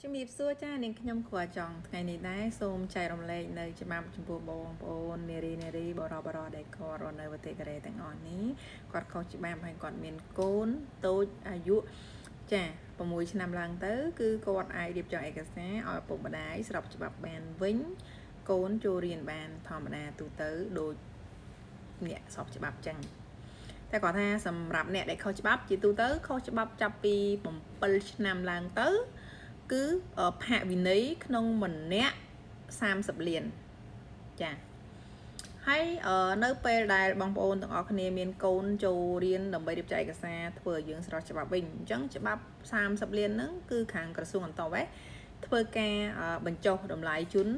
ជំរាបសួរចានាងខ្ញុំគ្រូចង់ថ្ងៃនេះដែរសូមចែករំលែកនៅច្បាប់ចំពោះបងប្អូននារីបរដែលគាត់រស់នៅប្រទេសកូរ៉េទាំងអស់នេះគាត់ខុសច្បាប់ហើយគាត់មានកូនតូចអាយុចា6ឆ្នាំឡើងទៅគឺគាត់អាចរៀបចំឯកសារឲ្យឪពុកម្ដាយស្របច្បាប់បានវិញកូនចូលរៀនបានធម្មតាទូទៅដូចអ្នកស្របច្បាប់ចឹងតែគាត់ថាសម្រាប់អ្នកដែលខុសច្បាប់ជាទូទៅខុសច្បាប់ចាប់ពី7ឆ្នាំឡើងទៅគឺផាកវិន័យក្នុងម្នាក់30លានចាហើយនៅពេលដែលបងប្អូនទាំងអស់គ្នាមានកូនចូលរៀនដើម្បីរៀបចំឯកសារធ្វើឲ្យយើងស្រោះច្បាប់វិញអញ្ចឹងច្បាប់30លានហ្នឹងគឺខាងក្រសួងអន្តរធ្វើការបញ្ចុះតម្លៃជូន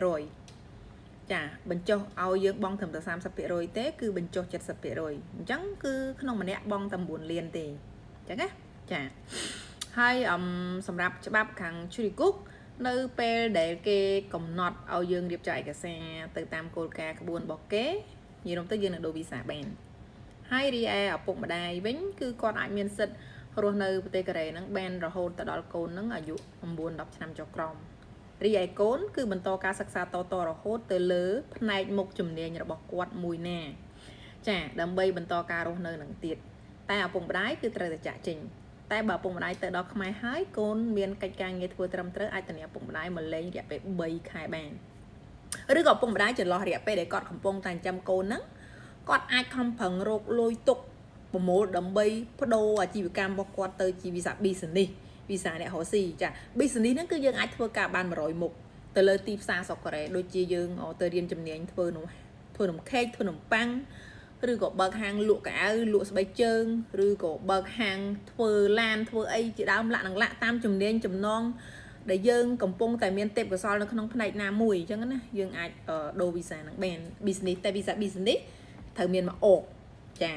30%ចាបញ្ចុះឲ្យយើងបង់ត្រឹមតែ30%ទេគឺបញ្ចុះ70%អញ្ចឹងគឺក្នុងម្នាក់បង់តែ9លានទេអញ្ចឹងណាចាហើយសម្រាប់ច្បាប់ខាងជ្រីគុកនៅពេលដែលគេកំណត់ឲ្យយើងរៀបចំឯកសារទៅតាមគោលការណ៍ក្បួនរបស់គេនិយាយរំទៅយើងនឹងដូរវីសាបានហើយរីឯឪពុកម្ដាយវិញគឺគាត់អាចមានសិទ្ធិរស់នៅប្រទេសកូរ៉េហ្នឹងបានរហូតទៅដល់កូនហ្នឹងអាយុ9-10ឆ្នាំចុះក្រោមរីឯកូនគឺបន្តការសិក្សាតរហូតទៅលើផ្នែកមុខជំនាញរបស់គាត់មួយណាចាដើម្បីបន្តការរស់នៅនឹងទៀតតែឪពុកម្ដាយគឺត្រូវតែចាក់ចេញតែបើឪពុកម្ដាយទៅដល់ខ្មែរហើយកូនមានកិច្ចការងារធ្វើត្រឹមត្រូវអាចធានាឪពុកម្ដាយមកលេងរយៈពេល3ខែបានឬក៏ឪពុកម្ដាយចន្លោះរយៈពេលដែលគាត់កំពុងតែចិញ្ចឹមកូនហ្នឹងគាត់អាចខំប្រឹងរកលុយទុកប្រមូលដើម្បីបដូរអាជីវកម្មរបស់គាត់ទៅជាវីសា business វីសាអ្នករស់ស៊ីចា business ហ្នឹងគឺយើងអាចធ្វើការបាន100មុខទៅលើទីផ្សារស្រុកកូរ៉េដូចជាយើងទៅរៀនជំនាញធ្វើនំខេកធ្វើនំប៉័ងឬក៏បើកហាងលក់កៅអៅលក់ស្បែកជើងឬក៏បើកហាងធ្វើឡានធ្វើអីជាដើមលាក់តាមជំនាញចំណងដែលយើងកំពុងតែមានទេពកោសល្យនៅក្នុងផ្នែកណាមួយអញ្ចឹងណាយើងអាចដូរវីសាហ្នឹងបាន business តែវីសា business ត្រូវមានមកអកចា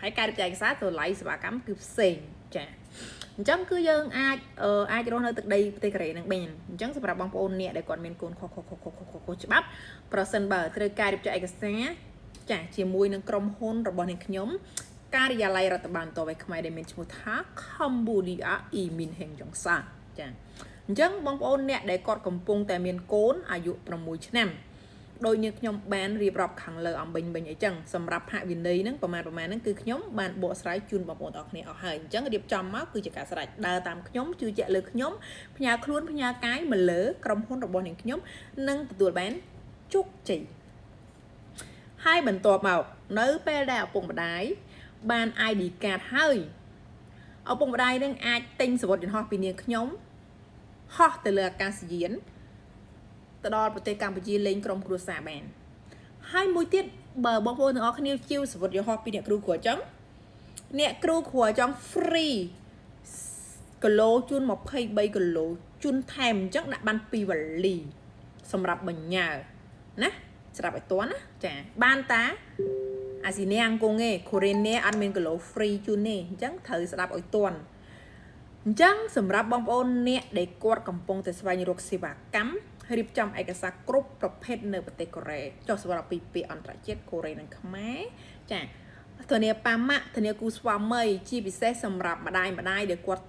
ហើយការរៀបចំឯកសារទៅឡៃសេវាកម្មគឺផ្សេងចាអញ្ចឹងគឺយើងអាចរស់នៅទឹកដីប្រទេសកូរ៉េហ្នឹងបានអញ្ចឹងសម្រាប់បងប្អូនអ្នកដែលគាត់មានកូនខុសច្បាប់ប្រសិនបើត្រូវការរៀបចំឯកសារចាជាមួយនឹងក្រុមហ៊ុនរបស់នាងខ្ញុំការិយាល័យរដ្ឋបាលតវ៉ៃខ្មែរដែលមានឈ្មោះថា Cambodia Emin Heng Jongsa ចាអញ្ចឹងបងប្អូនអ្នកដែលគាត់កំពុងតែមានកូនអាយុ6ឆ្នាំដោយនាងខ្ញុំបានរៀបរាប់ខាងលើអំបញ្ញអីចឹងសម្រាប់ផាកវិន័យហ្នឹងប្រមាណហ្នឹងគឺខ្ញុំបានបកស្រាយជូនបងប្អូនទាំងអស់គ្នាអស់ហើយអញ្ចឹងរៀបចំមកគឺជាការស្រេចដើរតាមខ្ញុំជឿជាក់លើខ្ញុំផ្ញើខ្លួនផ្ញើកាយមកលើក្រុមហ៊ុនរបស់នាងខ្ញុំនឹងទទួលបានជោគជ័យហើយបន្ទាប់មកនៅពេលដែលឪពុកម្ដាយបាន ID card ហើយឪពុកម្ដាយនឹងអាចទិញសវត្ថយន្តហោះពីនាងខ្ញុំហោះទៅលើអាកាសយានទៅដល់ប្រទេសកម្ពុជាលេងក្រុមគ្រួសារបានហើយមួយទៀតបើបងប្អូនទាំងអស់គ្នាជាវសវត្ថយន្តហោះពីអ្នកគ្រូគ្រូចង់អ្នកគ្រូគ្រូចង់ free គីឡូជូន23គីឡូជូនថែមអញ្ចឹងដាក់បាន2វ៉ាលីសម្រាប់បញ្ញាណាស្រាប់ឲ្យតន់ណាចាបានតាអាស៊ីនេអង្គងឯកូរ៉េនេអត់មានគីឡូ free ជូនទេអញ្ចឹងត្រូវស្ដាប់ឲ្យតន់អញ្ចឹងសម្រាប់បងប្អូនអ្នកដែលគាត់កំពុងតែស្វែងរកសេវាកម្មរៀបចំឯកសារគ្រប់ប្រភេទនៅប្រទេសកូរ៉េចុះសម្រាប់ពីពាក្យអន្តរជាតិកូរ៉េនិងខ្មែរចាធានាប៉ាម៉ាក់ធានាគូស្វាមីជាពិសេសសម្រាប់ម្ដាយដែលគាត់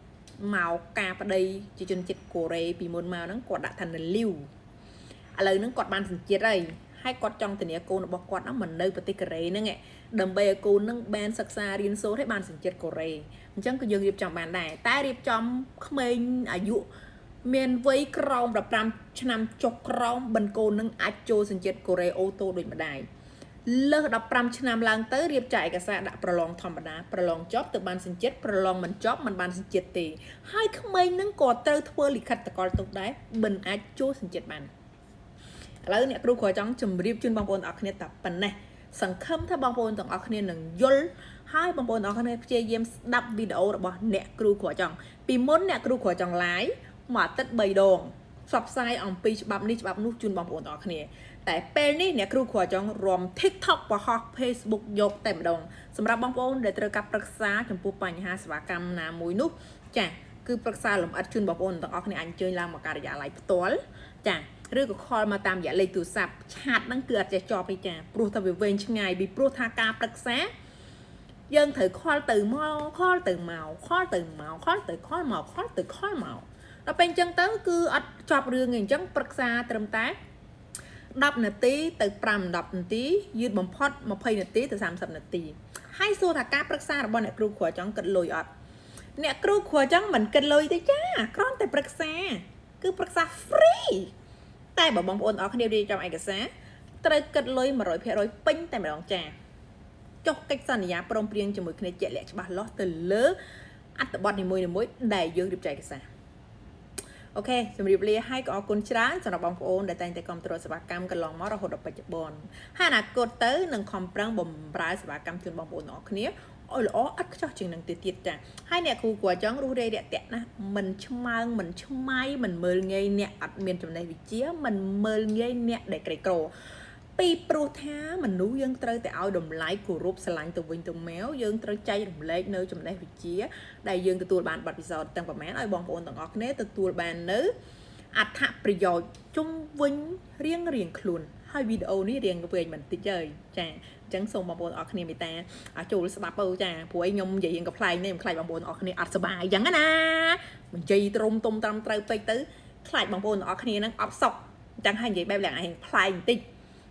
មកការប្តីជាជនជាតិកូរ៉េពីមុនមកហ្នឹងគាត់ដាក់ថានៅលីវឥឡូវហ្នឹងគាត់បានសញ្ជាតិហើយគាត់ចង់ធានាកូនរបស់គាត់ហ្នឹងមិននៅប្រទេសកូរ៉េហ្នឹងដើម្បីឲ្យកូនហ្នឹងបានសិក្សារៀនសូត្រឲ្យបានសញ្ជាតិកូរ៉េអញ្ចឹងគឺយើងរៀបចំបានដែរតែរៀបចំក្មេងអាយុមានវ័យក្រោម15ឆ្នាំចុះក្រោមបិណ្ឌកូននឹងអាចចូលសញ្ជាតិកូរ៉េអូតូដូចម្ដាយលើស15ឆ្នាំឡើងទៅរៀបចំឯកសារដាក់ប្រឡងធម្មតាប្រឡងចប់ទៅបានសញ្ជាតិប្រឡងមិនចប់មិនបានសញ្ជាតិទេហើយក្មេងនឹងក៏ត្រូវធ្វើលិខិតតកលទុកដែរបិណ្ឌអាចចូលសញ្ជាតិបានឥឡូវអ្នកគ្រូគ្រូចង់ជម្រាបជូនបងប្អូនទាំងអស់គ្នាតែប៉ុណ្ណេះសង្ឃឹមថាបងប្អូនទាំងអស់គ្នានឹងយល់ហើយបងប្អូនទាំងអស់គ្នាព្យាយាមស្ដាប់វីដេអូរបស់អ្នកគ្រូគ្រូចង់ពីមុនអ្នកគ្រូគ្រូចង់ live មួយអាទិត្យ3ដងផ្សព្វផ្សាយអំពីច្បាប់នេះច្បាប់នោះជូនបងប្អូនទាំងអស់គ្នាតែពេលនេះអ្នកគ្រូគ្រូចង់រំ TikTok បោះ Facebook យកតែម្ដងសម្រាប់បងប្អូនដែលត្រូវការប្រឹក្សាចំពោះបញ្ហាសេវាកម្មណាមួយនោះចាគឺប្រឹក្សាលម្អិតជូនបងប្អូនទាំងអស់គ្នាអញ្ជើញឡើងមកការិយាល័យផ្ទាល់ចាឬក៏ខលមកតាមរយៈលេខទូរស័ព្ទឆាតហ្នឹងគឺអត់ចេះចប់ទេចាព្រោះតែវាវែងឆ្ងាយពីព្រោះថាការប្រឹក្សាយើងត្រូវខលទៅមកខលទៅមកខលទៅមកខលទៅខលមកខលទៅខលមក ដល់ពេលអញ្ចឹងទៅគឺអត់ចប់រឿងទេអញ្ចឹងប្រឹក្សាត្រឹមតែ10នាទីទៅ5 10នាទីយឺតបំផុត20នាទីទៅ30នាទីហើយសួរថាការប្រឹក្សារបស់អ្នកគ្រូគ្រូចង់គិតលុយអត់អ្នកគ្រូគ្រូចង់មិនគិតលុយទេចាគ្រាន់តែប្រឹក្សាគឺប្រឹក្សា free តែបើបងប្អូនអរគ្នារៀបចំឯកសារត្រូវគិតលុយ 100% ពេញតែម្ដងចាចុះកិច្ចសន្យាព្រមព្រៀងជាមួយគ្នាជាក់លាក់ច្បាស់លាស់ទៅលើអត្ថបទនីមួយៗដែលយើងរៀបចំឯកសារអូខេជម្រាបលាហើយក៏អរគុណច្រើនសម្រាប់បងប្អូនដែលតែងតែគាំទ្រសេវាកម្មកន្លងមករហូតដល់បច្ចុប្បន្នហើយអនាគតទៅនឹងខំប្រឹងបំរើសេវាកម្មជូនបងប្អូនទាំងអស់គ្នាឲ្យល្អឥតខ្ចោះជាងនឹងទៀតចាហើយអ្នកគ្រូក៏ចង់រស់រាយរាក់ទាក់ណាមិនឆ្មើងមិនឆ្មៃមិនមើលងាយអ្នកអត់មានចំណេះវិជ្ជាមិនមើលងាយអ្នកដែលក្រីក្រពីព្រោះថាមនុស្សយើងត្រូវតែឲ្យតម្លៃគោរពស្រឡាញ់ទៅវិញទៅមកយើងត្រូវចែករំលែកនៅចំណេះវិជ្ជាដែលយើងទទួលបានបទពិសោធន៍ទាំងប្រមាណឲ្យបងប្អូនទាំងអស់គ្នាទទួលបាននៅអត្ថប្រយោជន៍ជុំវិញរៀងខ្លួនហើយវីដេអូនេះរៀងវែងបន្តិចហើយចាអញ្ចឹងសូមបងប្អូនអរគ្នាមេត្តាចូលស្ដាប់ទៅចាព្រោះឯងខ្ញុំនិយាយរៀងកំ pl ែងនេះខ្ញុំខ្លាចបងប្អូនអរគ្នាអត់សប្បាយអញ្ចឹងណាបញ្ជីត្រទុំតាមត្រូវពេកទៅខ្លាចបងប្អូនអរគ្នានឹងអត់សុខអញ្ចឹងហើយនិយាយបែបឡើងឯង pl ែងបន្តិច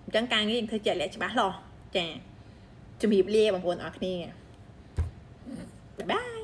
អញ្ចឹងការងារយើងធ្វើជាក់លាក់ច្បាស់លាស់ចាជំរាបលាបងប្អូនអរគ្នាបាយបាយ